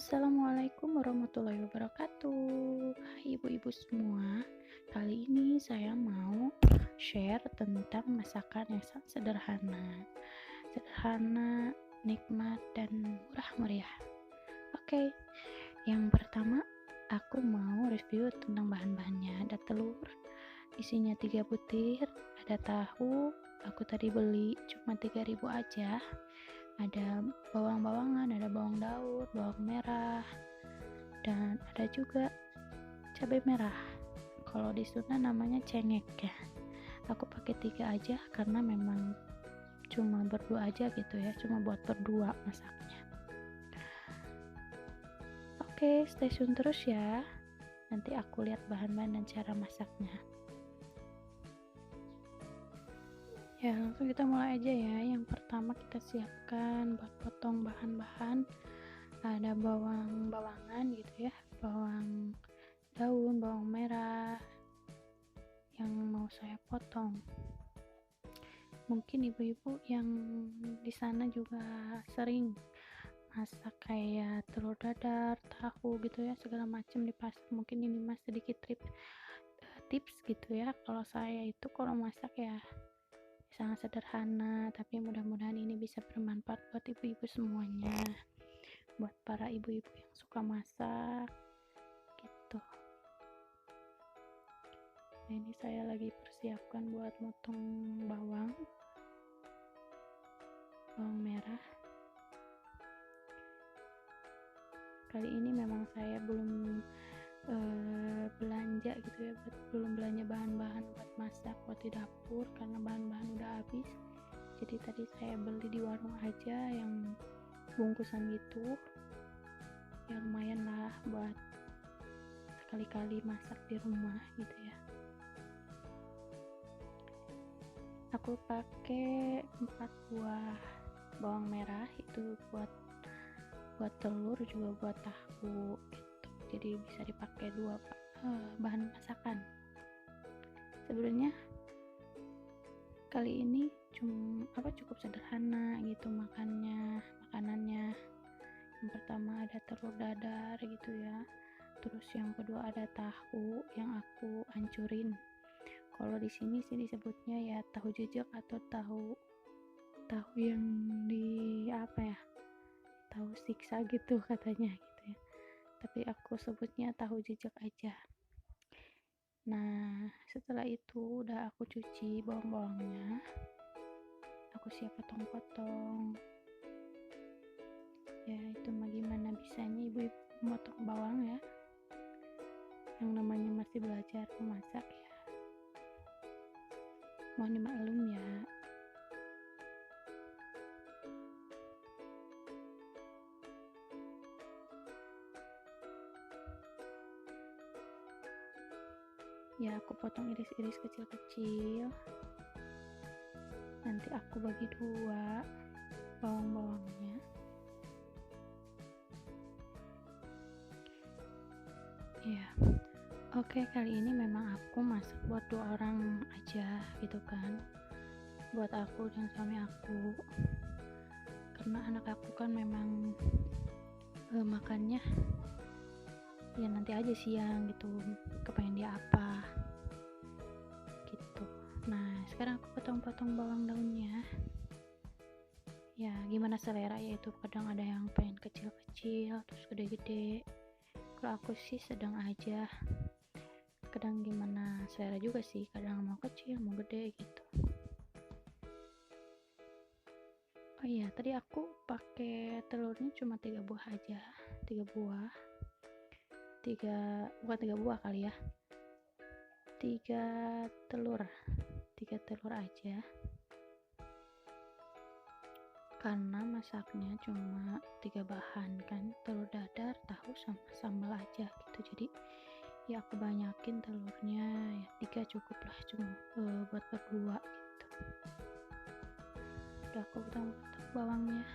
Assalamualaikum warahmatullahi wabarakatuh. Hai ibu-ibu semua. Kali ini saya mau share tentang masakan yang sangat sederhana. Sederhana, nikmat, dan murah meriah. Oke, yang pertama aku mau review tentang bahan-bahannya. Ada telur, isinya 3 butir. Ada tahu, aku tadi beli cuma 3.000 aja. Ada bawang-bawangan, ada bawang daun, bawang merah, dan ada juga cabai merah. Kalau di Sunda namanya cengek ya. Aku pakai 3 aja karena memang cuma berdua aja gitu ya, cuma buat berdua masaknya. Oke, stay tune terus ya. Nanti aku lihat bahan-bahan dan cara masaknya. Ya, langsung kita mulai aja ya. Yang pertama kita siapkan buat potong bahan-bahan. Ada bawang-bawangan gitu ya, bawang daun, bawang merah yang mau saya potong. Mungkin ibu-ibu yang di sana juga sering masak kayak telur dadar, tahu gitu ya, segala macam di pasar. Mungkin ini mas sedikit tips gitu ya. Kalau saya itu kalau masak ya sangat sederhana, tapi mudah-mudahan ini bisa bermanfaat buat ibu-ibu semuanya, buat para ibu-ibu yang suka masak gitu. Nah, ini saya lagi persiapkan buat motong bawang merah. Kali ini memang saya belum belanja gitu ya, belum belanja bahan-bahan buat masak buat di dapur karena bahan-bahan udah habis. Jadi tadi saya beli di warung aja yang bungkusan gitu ya, lumayan lah buat sekali-kali masak di rumah gitu ya. Aku pakai 4 buah bawang merah, itu buat telur juga buat tahu gitu. Jadi bisa dipakai 2 bahan masakan. Sebenarnya kali ini cukup sederhana gitu makanannya. Yang pertama ada telur dadar gitu ya. Terus yang kedua ada tahu yang aku hancurin. Kalau di sini sih disebutnya ya tahu jejak atau tahu yang di tahu siksa gitu katanya gitu ya. Tapi aku sebutnya tahu jejak aja. Nah, setelah itu udah aku cuci bawang-bawangnya. Aku siap potong-potong. Ya, itu mah gimana bisanya ibu-ibu memotong bawang ya. Yang namanya masih belajar memasak ya. Mohon dimaklum ya. Ya, aku potong iris-iris kecil-kecil. Nanti aku bagi 2 bawang-bawangnya. Ya. Oke, kali ini memang aku masak buat 2 orang aja gitu kan. Buat aku dan suami aku. Karena anak aku kan memang makannya ya nanti aja siang gitu, kepengen dia apa gitu. Nah, sekarang aku potong-potong bawang daunnya ya, gimana selera ya, itu kadang ada yang pengen kecil-kecil terus gede-gede. Kalau aku sih sedang aja, kadang gimana selera juga sih, kadang mau kecil mau gede gitu. Oh iya, tadi aku pakai telurnya cuma 3 buah aja, 3 buah, bukan 3 buah kali ya, 3 telur aja, karena masaknya cuma 3 bahan kan, telur dadar, tahu sama sambal aja gitu. Jadi ya aku banyakin telurnya ya, 3 cukup lah, cuma buat berdua gitu. Udah aku potong-potong bawangnya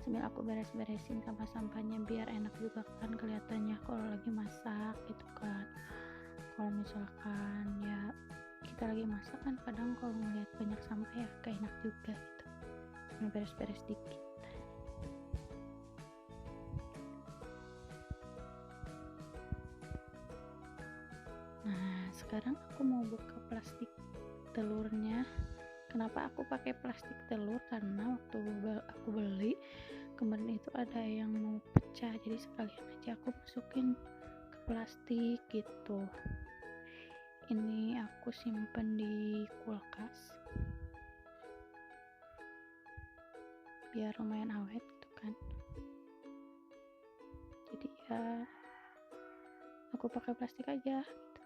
sambil aku beres-beresin sampah-sampahnya biar enak juga kan kelihatannya kalau lagi masak gitu kan. Kalau misalkan ya kita lagi masak kan kadang kalau ngeliat banyak sampah ya gak enak juga gitu. Beres-beres dikit. Nah, sekarang aku mau buka plastik telurnya. Kenapa aku pakai plastik telur? Karena waktu aku beli kemarin itu ada yang mau pecah, jadi sekalian aja aku masukin ke plastik gitu. Ini aku simpen di kulkas biar lumayan awet gitu kan. Jadi ya aku pakai plastik aja gitu.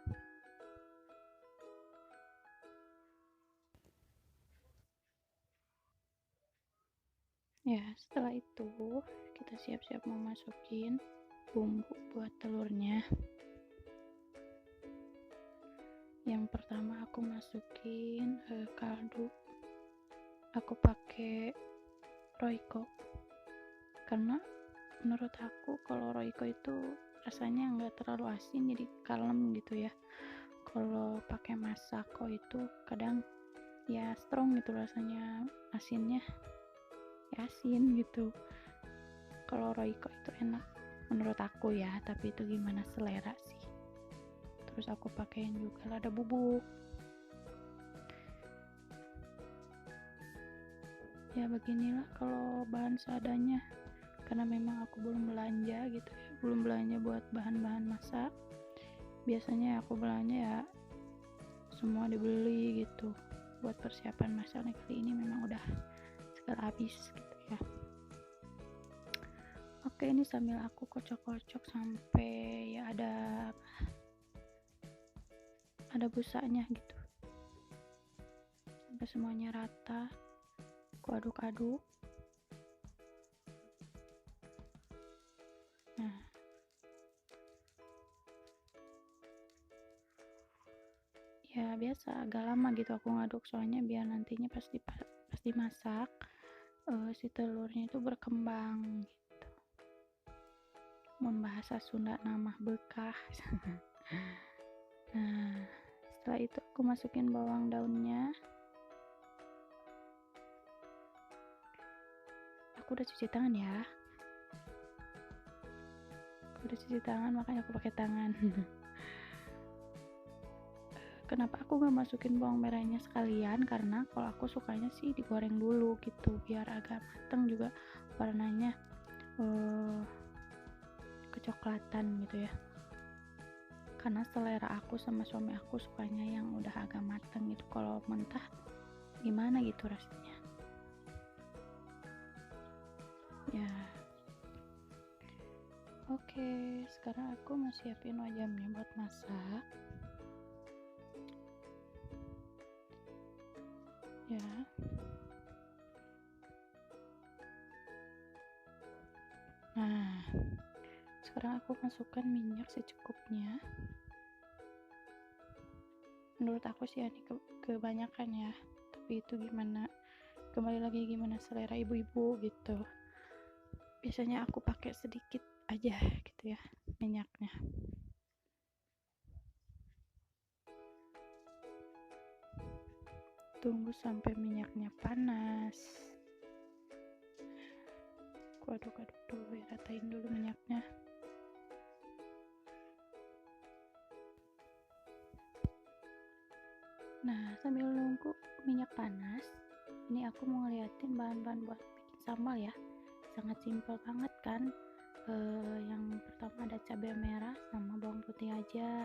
Ya, setelah itu kita siap-siap mau masukin bumbu buat telurnya. Yang pertama aku masukin kaldu. Aku pakai Royco karena menurut aku kalau Royco itu rasanya nggak terlalu asin, jadi kalem gitu ya. Kalau pakai Masako itu kadang ya strong gitu rasanya, asinnya ya asin gitu. Kalau Royco itu enak menurut aku ya, tapi itu gimana selera sih. Terus aku pakein juga lada bubuk. Ya beginilah kalau bahan seadanya, karena memang aku belum belanja gitu ya, belum belanja buat bahan-bahan masak. Biasanya aku belanja ya semua dibeli gitu buat persiapan masak. Nih kali ini memang udah segala habis gitu ya. Oke, ini sambil aku kocok-kocok sampai ya ada busanya gitu, sampai semuanya rata. Aku aduk-aduk. Nah, ya biasa agak lama gitu aku ngaduk, soalnya biar nantinya pasti masak si telurnya itu berkembang gitu. Membahasa Sunda nama bekah. Nah, setelah itu aku masukin bawang daunnya. Aku udah cuci tangan ya. Makanya aku pakai tangan. Kenapa aku nggak masukin bawang merahnya sekalian? Karena kalau aku sukanya sih digoreng dulu gitu, biar agak mateng juga warnanya kecoklatan gitu ya. Karena selera aku sama suami aku sukanya yang udah agak mateng gitu. Kalau mentah gimana gitu rasanya ya. Oke, sekarang aku mau siapin wajannya buat masak ya. Nah, sekarang aku masukkan minyak secukupnya. Menurut aku sih ini kebanyakan ya, tapi itu kembali lagi gimana selera ibu-ibu gitu. Biasanya aku pakai sedikit aja gitu ya minyaknya. Tunggu sampai minyaknya panas. Aku aduk-aduk dulu ya, ratain dulu minyaknya. Nah, sambil nunggu minyak panas, ini aku mau ngeliatin bahan-bahan buat bikin sambal ya. Sangat simpel banget kan. Yang pertama ada cabai merah sama bawang putih aja.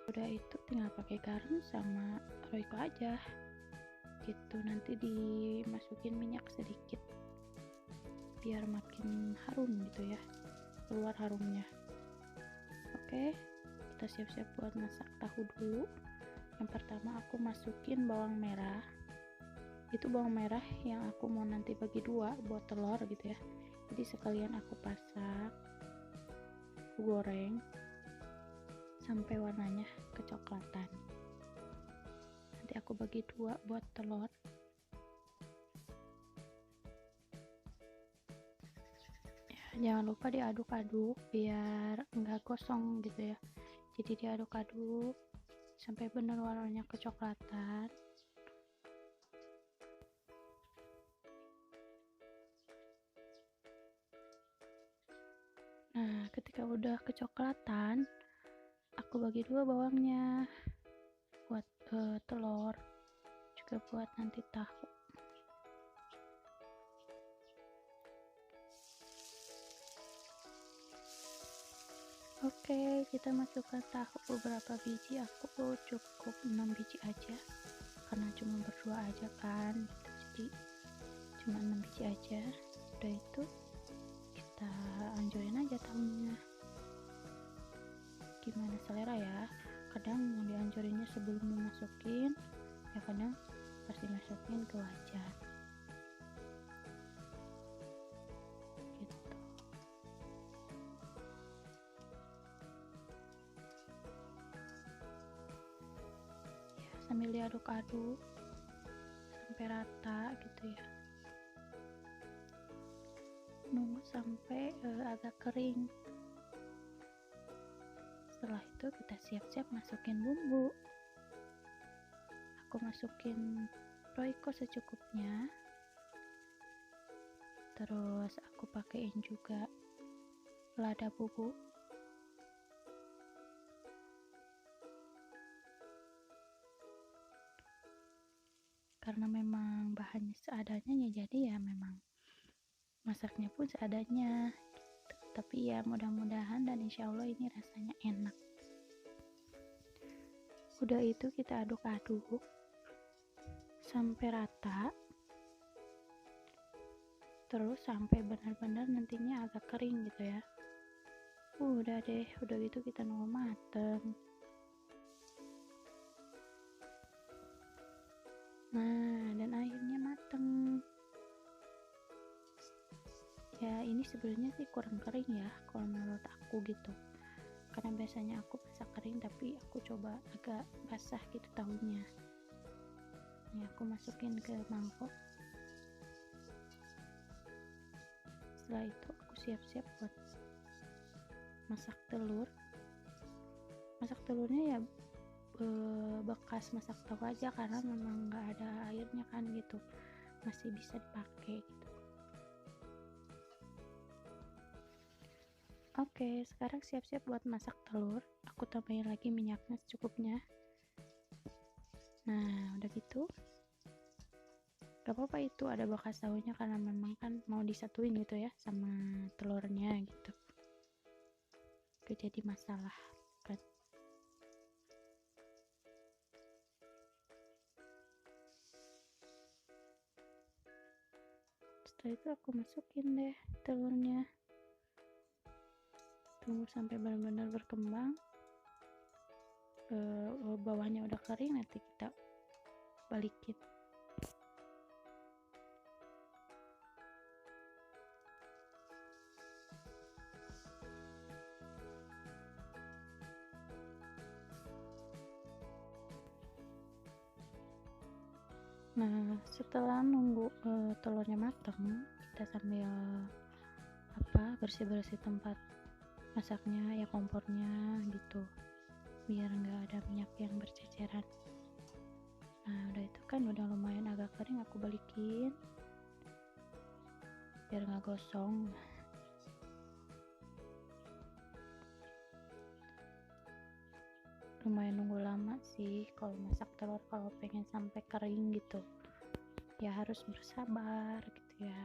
Udah itu tinggal pakai garam sama Royco aja gitu. Nanti dimasukin minyak sedikit biar makin harum gitu ya, keluar harumnya. Oke, kita siap-siap buat masak tahu dulu. Yang pertama aku masukin bawang merah. Itu bawang merah yang aku mau nanti bagi dua buat telur gitu ya. Jadi sekalian aku pasak, aku goreng sampai warnanya kecoklatan. Nanti aku bagi dua buat telur. Ya, jangan lupa diaduk-aduk biar enggak gosong gitu ya. Jadi diaduk-aduk sampai benar warnanya kecoklatan. Nah, ketika udah kecoklatan, aku bagi dua bawangnya, buat telur, juga buat nanti tahu. Oke, kita masukkan tahu beberapa biji, aku cukup 6 biji aja karena cuma berdua aja kan gitu. Jadi cuma 6 biji aja. Udah itu kita anjurin aja tahunya, gimana selera ya. Kadang yang dianjurinnya sebelum dimasukin, ya kadang pas dimasukin ke wajan gitu. Ya, sambil diaduk-aduk sampai rata gitu ya, nunggu sampai agak kering. Setelah itu kita siap-siap masukin bumbu. Aku masukin Royco secukupnya, terus aku pakein juga lada bubuk, karena memang bahannya seadanya ya, jadi ya memang masaknya pun seadanya gitu. Tapi ya mudah-mudahan dan insya Allah ini rasanya enak. Udah itu kita aduk-aduk sampai rata, terus sampai benar-benar nantinya agak kering gitu ya. Udah deh, udah gitu kita nunggu mateng. Nah, dan akhirnya mateng. Ya ini sebenarnya sih kurang kering ya kalau menurut aku gitu, karena biasanya aku masak kering, tapi aku coba agak basah gitu tahunya. Ini aku masukin ke mangkok. Setelah itu aku siap-siap buat masak telur. Masak telurnya ya bekas masak tahu aja, karena memang nggak ada airnya kan gitu, masih bisa dipakai gitu. Oke, sekarang siap-siap buat masak telur. Aku tambahin lagi minyaknya secukupnya. Nah, udah gitu. Gak apa-apa itu ada bekas tahunya, karena memang kan mau disatuin gitu ya sama telurnya gitu. Gak jadi masalah kan. Setelah itu aku masukin deh telurnya. Tunggu sampai benar-benar berkembang. Bawahnya udah kering, nanti kita balikin. Nah, setelah nunggu telurnya matang, kita sambil bersih-bersih tempat masaknya ya, kompornya gitu, biar nggak ada minyak yang berceceran. Nah, udah itu kan udah lumayan agak kering, aku balikin biar nggak gosong. Lumayan nunggu lama sih kalau masak telur, kalau pengen sampai kering gitu ya harus bersabar gitu ya.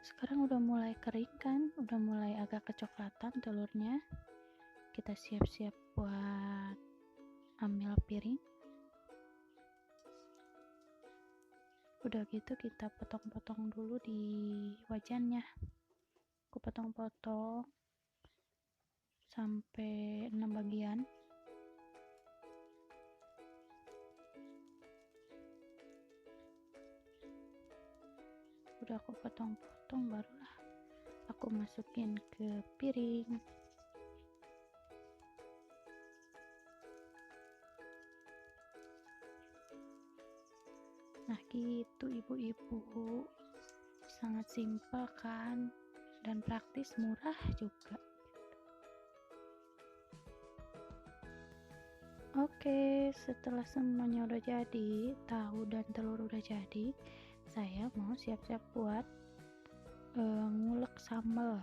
Sekarang udah mulai kering kan, udah mulai agak kecoklatan telurnya. Kita siap-siap buat ambil piring. Udah gitu kita potong-potong dulu di wajannya. Aku potong-potong sampai 6 bagian. Udah aku potong-potong, barulah aku masukin ke piring. Nah gitu ibu-ibu, sangat simpel kan, dan praktis, murah juga. Oke, setelah semuanya udah jadi, tahu dan telur udah jadi, saya mau siap-siap buat ngulek sambal.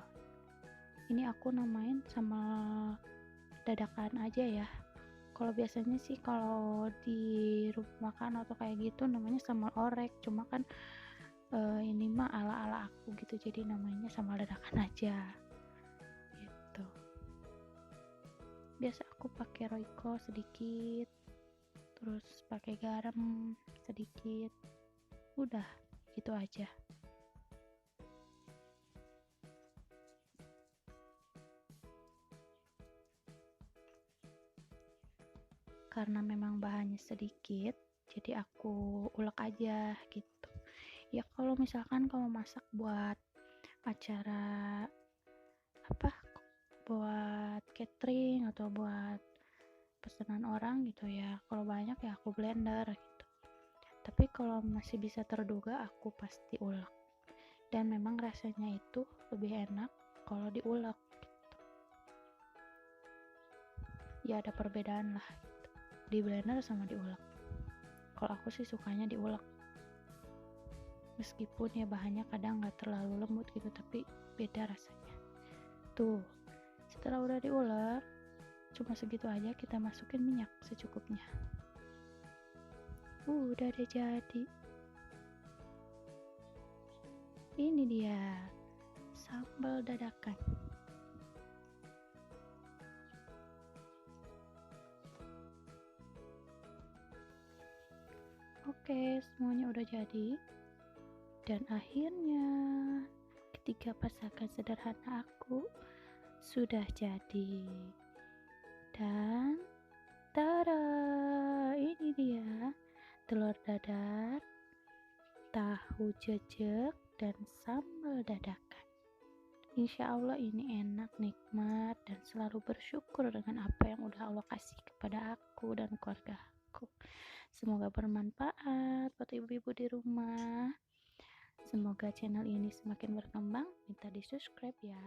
Ini aku namain sambal dadakan aja ya. Kalau biasanya sih kalau di rumah makan atau kayak gitu namanya sambal orek, cuma kan ini mah ala-ala aku gitu, jadi namanya sambal dadakan aja gitu. Biasa aku pakai Royco sedikit, terus pakai garam sedikit, udah gitu aja. Karena memang bahannya sedikit, jadi aku ulek aja gitu. Ya kalau misalkan kamu masak buat acara apa, buat catering atau buat pesanan orang gitu ya, kalau banyak ya aku blender gitu. Tapi kalau masih bisa terduga aku pasti ulek. Dan memang rasanya itu lebih enak kalau diulek gitu. Ya ada perbedaan lah gitu, di blender sama diulek. Kalau aku sih sukanya diulek, meskipun ya bahannya kadang nggak terlalu lembut gitu, tapi beda rasanya. Tuh, setelah udah diulek, cuma segitu aja, kita masukin minyak secukupnya. Udah deh jadi. Ini dia sambal dadakan. Oke, semuanya udah jadi. Dan akhirnya ketiga masakan sederhana aku sudah jadi. Dan tada, ini dia telur dadar, tahu jejek, dan sambal dadakan. Insya Allah ini enak, nikmat, dan selalu bersyukur dengan apa yang udah Allah kasih kepada aku dan keluarga aku. Semoga bermanfaat buat ibu-ibu di rumah. Semoga channel ini semakin berkembang. Minta di subscribe ya.